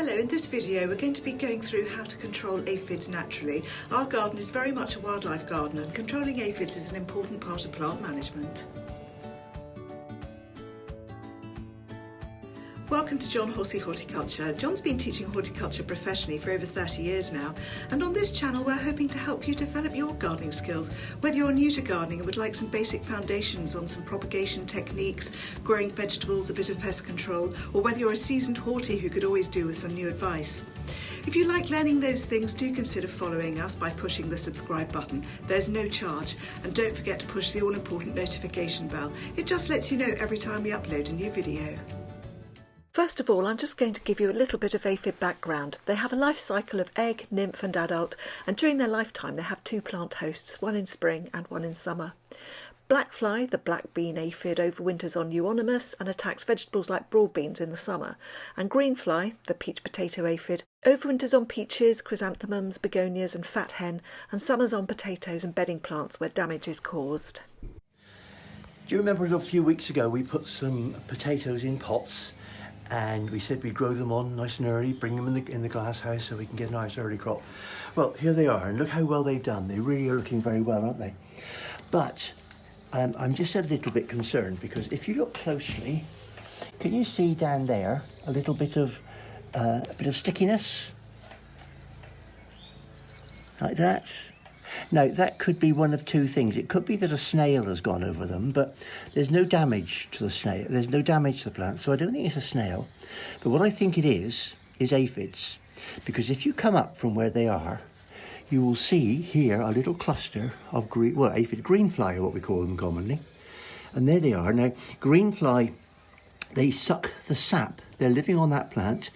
Hello, in this video we're going to be going through how to control aphids naturally. Our garden is very much a wildlife garden and controlling aphids is an important part of plant management. Welcome to John Horsey Horticulture. John's been teaching horticulture professionally for over 30 years now, and on this channel we're hoping to help you develop your gardening skills. Whether you're new to gardening and would like some basic foundations on some propagation techniques, growing vegetables, a bit of pest control, or whether you're a seasoned horty who could always do with some new advice. If you like learning those things, do consider following us by pushing the subscribe button. There's no charge, and don't forget to push the all-important notification bell. It just lets you know every time we upload a new video. First of all, I'm just going to give you a little bit of aphid background. They have a life cycle of egg, nymph and adult, and during their lifetime they have two plant hosts, one in spring and one in summer. Blackfly, the black bean aphid, overwinters on euonymus and attacks vegetables like broad beans in the summer. And greenfly, the peach potato aphid, overwinters on peaches, chrysanthemums, begonias and fat hen, and summers on potatoes and bedding plants where damage is caused. Do you remember a few weeks ago we put some potatoes in pots? And we said we'd grow them on nice and early, bring them in the glass house so we can get a nice early crop. Well, here they are, and look how well they've done. They really are looking very well, aren't they? But I'm just a little bit concerned because if you look closely, can you see down there a little bit of stickiness? Like that. Now, that could be one of two things. It could be that a snail has gone over them, but there's no damage to the snail. There's no damage to the plant, so I don't think it's a snail. But what I think it is aphids. Because if you come up from where they are, you will see here a little cluster of aphid greenfly are what we call them commonly. And there they are. Now, greenfly, they suck the sap. They're living on that plant.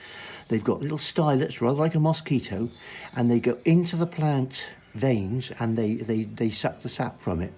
They've got little stylets, rather like a mosquito, and they go into the plant veins and they suck the sap from it.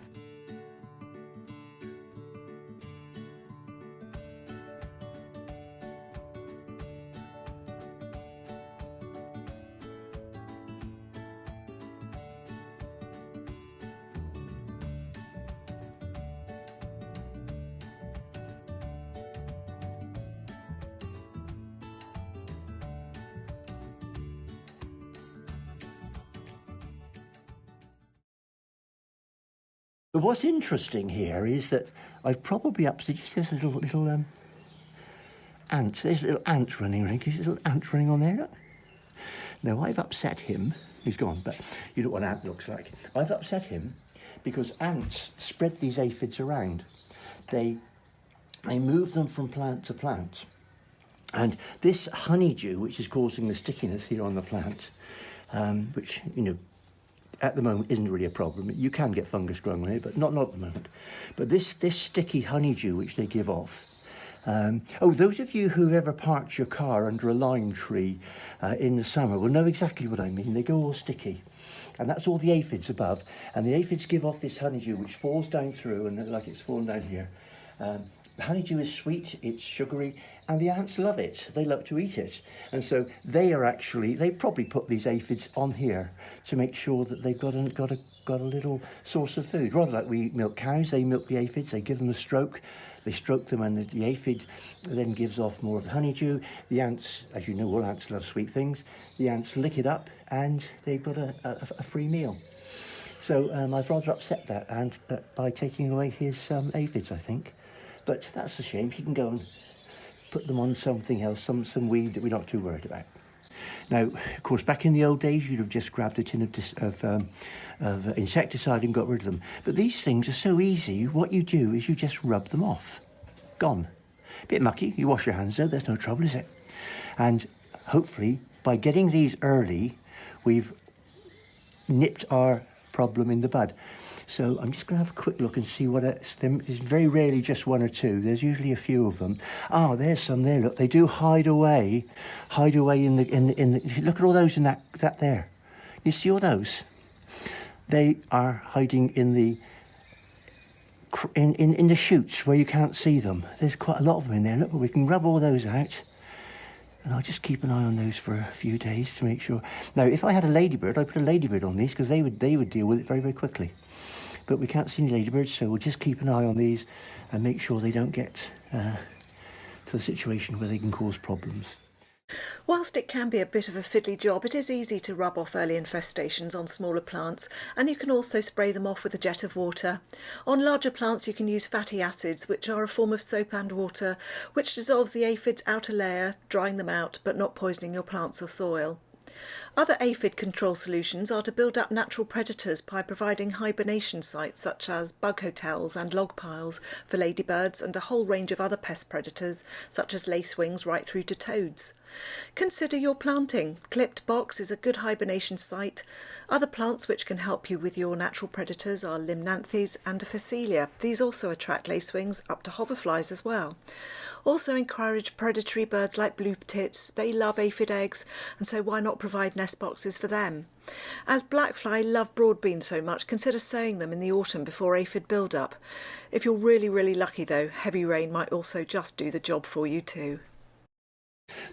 But what's interesting here is that I've probably upset. There's a little ant. There's a little ant running around. There's a little ant running on there. Look. Now I've upset him. He's gone, but you know what an ant looks like. I've upset him because ants spread these aphids around. They move them from plant to plant, and this honeydew, which is causing the stickiness here on the plant, which at the moment isn't really a problem. You can get fungus growing on it, but not at the moment. But this sticky honeydew which they give off. Those of you who've ever parked your car under a lime tree in the summer will know exactly what I mean. They go all sticky. And that's all the aphids above. And the aphids give off this honeydew which falls down through, and like it's fallen down here. The honeydew is sweet, it's sugary, and the ants love it. They love to eat it. And so they probably put these aphids on here to make sure that they've got a little source of food. Rather like we milk cows, they milk the aphids, they give them a stroke, they stroke them, and the aphid then gives off more of the honeydew. The ants, as you know, all ants love sweet things. The ants lick it up and they've got a free meal. So I've rather upset that by taking away his aphids, I think. But that's a shame. He can go and put them on something else, some weed that we're not too worried about. Now, of course, back in the old days, you'd have just grabbed a tin of insecticide and got rid of them. But these things are so easy. What you do is you just rub them off. Gone. A bit mucky. You wash your hands though. There's no trouble, is it? And hopefully, by getting these early, we've nipped our problem in the bud. So I'm just going to have a quick look and see what it's. There's very rarely just one or two. There's usually a few of them. Ah, there's some there. Look, they do hide away in the. Look at all those in that there. You see all those? They are hiding in the shoots where you can't see them. There's quite a lot of them in there. Look, we can rub all those out. And I'll just keep an eye on those for a few days to make sure. Now, if I had a ladybird, I'd put a ladybird on these because they would deal with it very, very quickly. But we can't see any ladybirds, so we'll just keep an eye on these and make sure they don't get to the situation where they can cause problems. Whilst it can be a bit of a fiddly job, it is easy to rub off early infestations on smaller plants, and you can also spray them off with a jet of water. On larger plants you can use fatty acids, which are a form of soap and water, which dissolves the aphids' outer layer, drying them out but not poisoning your plants or soil. Other aphid control solutions are to build up natural predators by providing hibernation sites such as bug hotels and log piles for ladybirds and a whole range of other pest predators such as lacewings right through to toads. Consider your planting. Clipped box is a good hibernation site. Other plants which can help you with your natural predators are limnanthes and Phacelia. These also attract lacewings, up to hoverflies as well. Also encourage predatory birds like blue tits. They love aphid eggs, and so why not provide nest boxes for them? As blackfly love broadbean so much, consider sowing them in the autumn before aphid build-up. If you're really lucky though, heavy rain might also just do the job for you too.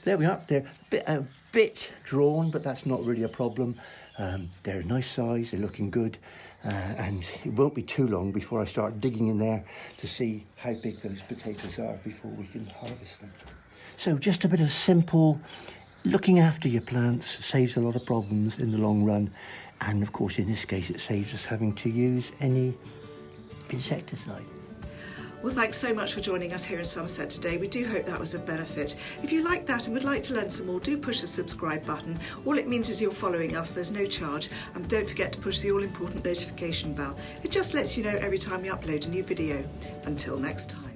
There we are. They're a bit drawn, but that's not really a problem. They're a nice size, they're looking good, and it won't be too long before I start digging in there to see how big those potatoes are before we can harvest them. So just a bit of simple looking after your plants saves a lot of problems in the long run, and of course in this case it saves us having to use any insecticide. Well, thanks so much for joining us here in Somerset today. We do hope that was of benefit. If you like that and would like to learn some more, do push the subscribe button. All it means is you're following us, there's no charge, and don't forget to push the all-important notification bell. It just lets you know every time we upload a new video. Until next time.